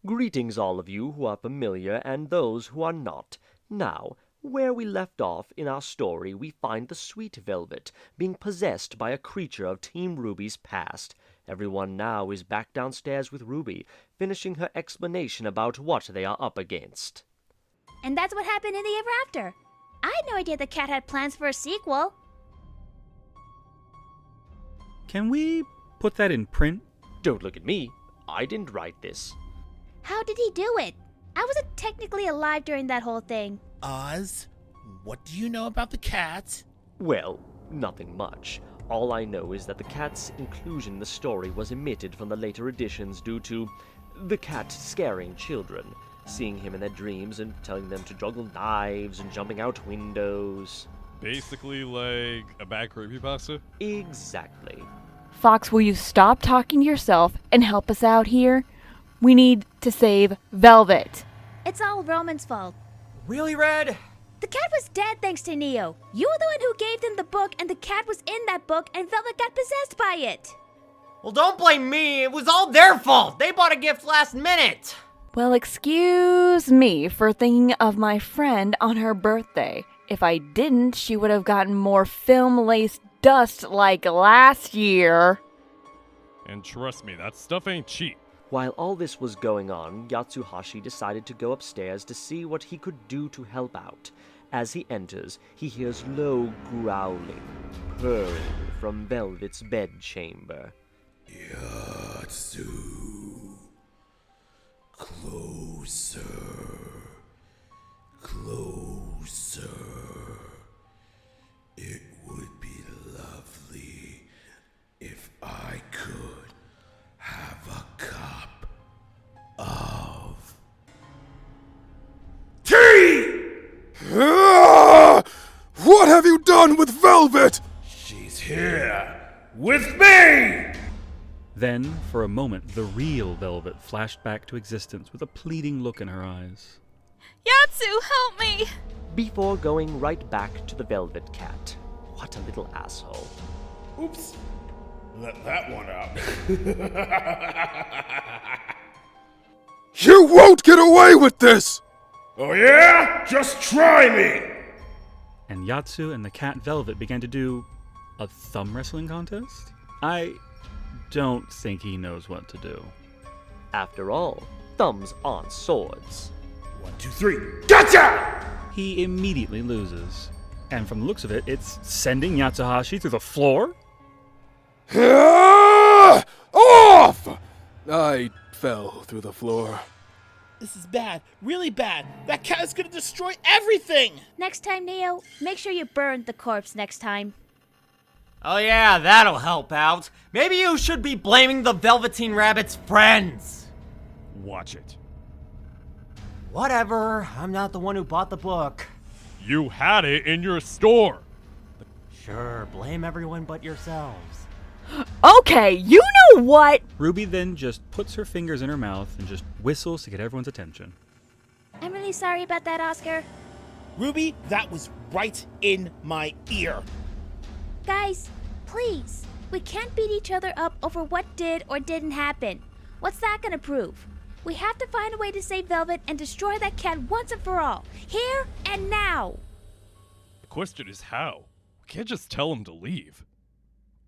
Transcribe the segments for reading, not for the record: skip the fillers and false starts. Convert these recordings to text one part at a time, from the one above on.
Greetings all of you who are familiar and those who are not. Now, where we left off in our story, we find the Sweet Velvet being possessed by a creature of Team RWBY's past. Everyone now is back downstairs with RWBY, finishing her explanation about what they are up against. And that's what happened in the Ever After. I had no idea the cat had plans for a sequel. Can we put that in print? Don't look at me. I didn't write this. How did he do it? I wasn't technically alive during that whole thing. Oz, what do you know about the cat? Well, nothing much. All I know is that the cat's inclusion in the story was omitted from the later editions due to the cat scaring children, seeing him in their dreams and telling them to juggle knives and jumping out windows. Basically like a bad creepypasta? Exactly. Fox, will you stop talking to yourself and help us out here? We need to save Velvet. It's all Roman's fault. Really, Red? The cat was dead thanks to Neo. You were the one who gave them the book, and the cat was in that book, and Velvet got possessed by it. Well, don't blame me. It was all their fault. They bought a gift last minute. Well, excuse me for thinking of my friend on her birthday. If I didn't, she would have gotten more film-laced dust like last year. And trust me, that stuff ain't cheap. While all this was going on, Yatsuhashi decided to go upstairs to see what he could do to help out. As he enters, he hears low growling, purring from Velvet's bedchamber. Yatsu, closer, closer. It would be lovely if I could have a cup of tea! What have you done with Velvet? She's here with me! Then, for a moment, the real Velvet flashed back to existence with a pleading look in her eyes. Yatsu, help me! Before going right back to the Velvet Cat. What a little asshole. Oops. Let that one out. You won't get away with this! Oh yeah? Just try me! And Yatsu and the cat Velvet began to do a thumb wrestling contest? I don't think he knows what to do. After all, thumbs aren't swords. 1, 2, 3. Gotcha! He immediately loses. And from the looks of it, it's sending Yatsuhashi through the floor? Off! I fell through the floor. This is bad, really bad. That cat is gonna destroy everything! Next time, Neo, make sure you burn the corpse next time. Oh yeah, that'll help out. Maybe you should be blaming the Velveteen Rabbit's friends. Watch it. Whatever, I'm not the one who bought the book. You had it in your store. Sure, blame everyone but yourselves. Okay, you know what? RWBY then just puts her fingers in her mouth and just whistles to get everyone's attention. I'm really sorry about that, Oscar. RWBY, that was right in my ear. Guys, please. We can't beat each other up over what did or didn't happen. What's that gonna prove? We have to find a way to save Velvet and destroy that cat once and for all. Here and now. The question is how? We can't just tell him to leave.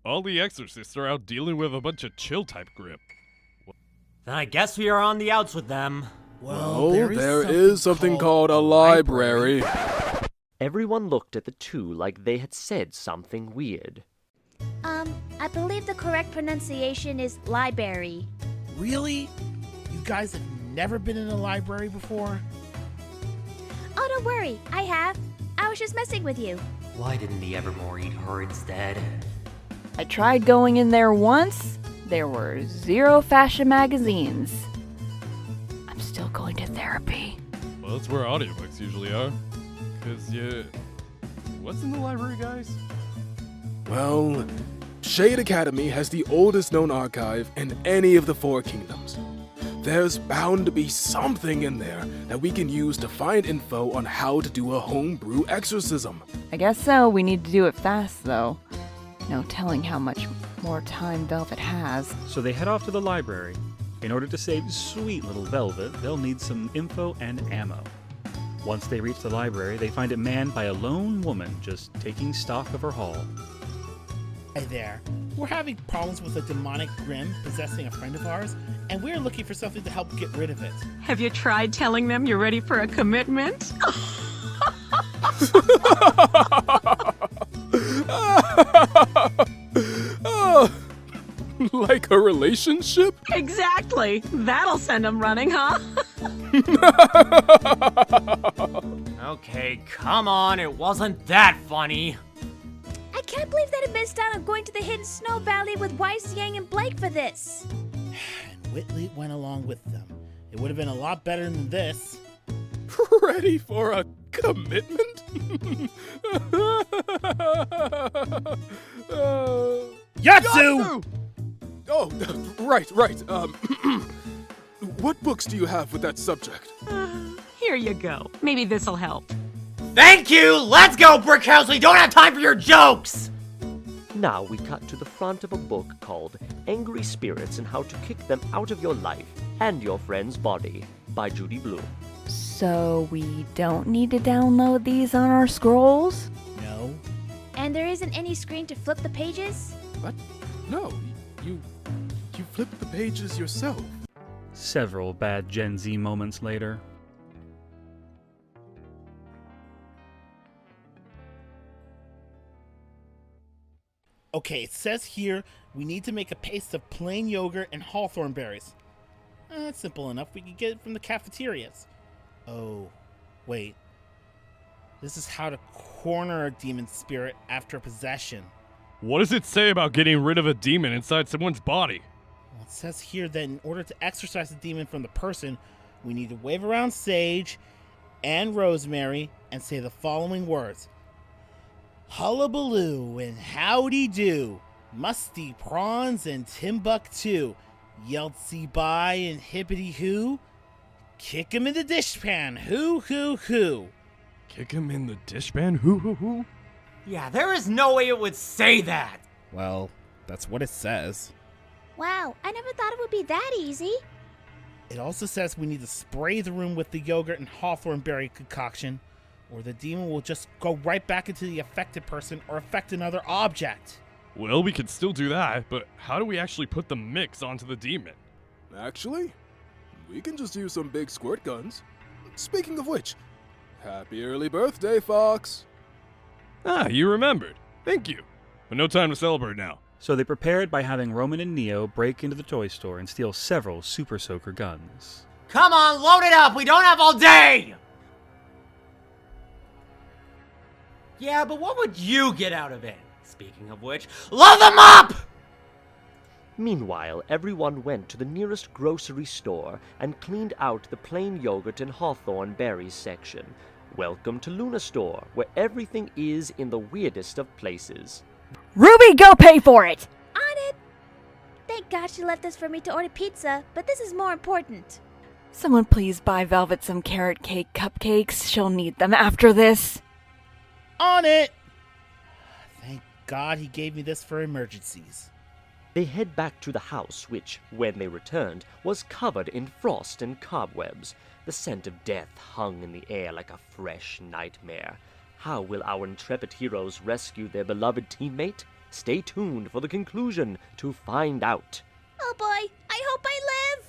All the exorcists are out dealing with a bunch of chill-type grip. Then I guess we are on the outs with them. Well, there is something called a library. Everyone looked at the two like they had said something weird. I believe the correct pronunciation is library. Really? You guys have never been in a library before? Oh, don't worry, I have. I was just messing with you. Why didn't the Evermore eat her instead? I tried going in there once. There were 0 fashion magazines. I'm still going to therapy. Well, that's where audiobooks usually are. What's in the library, guys? Well, Shade Academy has the oldest known archive in any of the 4 kingdoms. There's bound to be something in there that we can use to find info on how to do a homebrew exorcism. I guess so. We need to do it fast, though. No telling how much more time Velvet has. So they head off to the library, In order to save sweet little Velvet, they'll need some info and ammo. Once they reach the library, they find it manned by a lone woman just taking stock of her haul. Hi there. We're having problems with a demonic grim possessing a friend of ours, and we're looking for something to help get rid of it. Have you tried telling them you're ready for a commitment? Like a relationship? Exactly. That'll send them running, huh? Okay, come on, it wasn't that funny. I can't believe that it missed out on going to the hidden snow valley with Wise, Yang, and Blake for this. And Whitley went along with them. It would have been a lot better than this. Ready for a commitment? Yatsu! Oh, right. What books do you have with that subject? Here you go. Maybe this'll help. Thank you! Let's go, Brickhouse! We don't have time for your jokes! Now we cut to the front of a book called Angry Spirits and How to Kick Them Out of Your Life and Your Friend's Body by Judy Blume. So we don't need to download these on our scrolls? No. And there isn't any screen to flip the pages? What? No, you flipped the pages yourself. Several bad Gen Z moments later. Okay, it says here we need to make a paste of plain yogurt and hawthorn berries. That's simple enough. We can get it from the cafeterias. Oh, wait. This is how to corner a demon spirit after possession. What does it say about getting rid of a demon inside someone's body? Well, it says here that in order to exorcise the demon from the person, we need to wave around sage and rosemary and say the following words. Hullabaloo and howdy do, musty prawns and Timbuktu, Yeltsy bye and hippity hoo, kick 'em in the dishpan, hoo hoo hoo. Kick him in the dishpan? Hoo. Yeah, there is no way it would say that. Well, that's what it says. Wow, I never thought it would be that easy. It also says we need to spray the room with the yogurt and hawthorn berry concoction, or the demon will just go right back into the affected person or affect another object. Well, we could still do that, but how do we actually put the mix onto the demon? Actually, we can just use some big squirt guns. Speaking of which, happy early birthday, Fox. Ah, you remembered. Thank you. But no time to celebrate now. So they prepared by having Roman and Neo break into the toy store and steal several Super Soaker guns. Come on, load it up! We don't have all day! Yeah, but what would you get out of it? Speaking of which, load them up! Meanwhile, everyone went to the nearest grocery store and cleaned out the plain yogurt and hawthorn berries section. Welcome to Luna Store, where everything is in the weirdest of places. Ruby, go pay for it! On it! Thank God she left this for me to order pizza, but this is more important. Someone please buy Velvet some carrot cake cupcakes. She'll need them after this. On it! Thank God he gave me this for emergencies. They head back to the house, which, when they returned, was covered in frost and cobwebs. The scent of death hung in the air like a fresh nightmare. How will our intrepid heroes rescue their beloved teammate? Stay tuned for the conclusion to find out. Oh boy, I hope I live!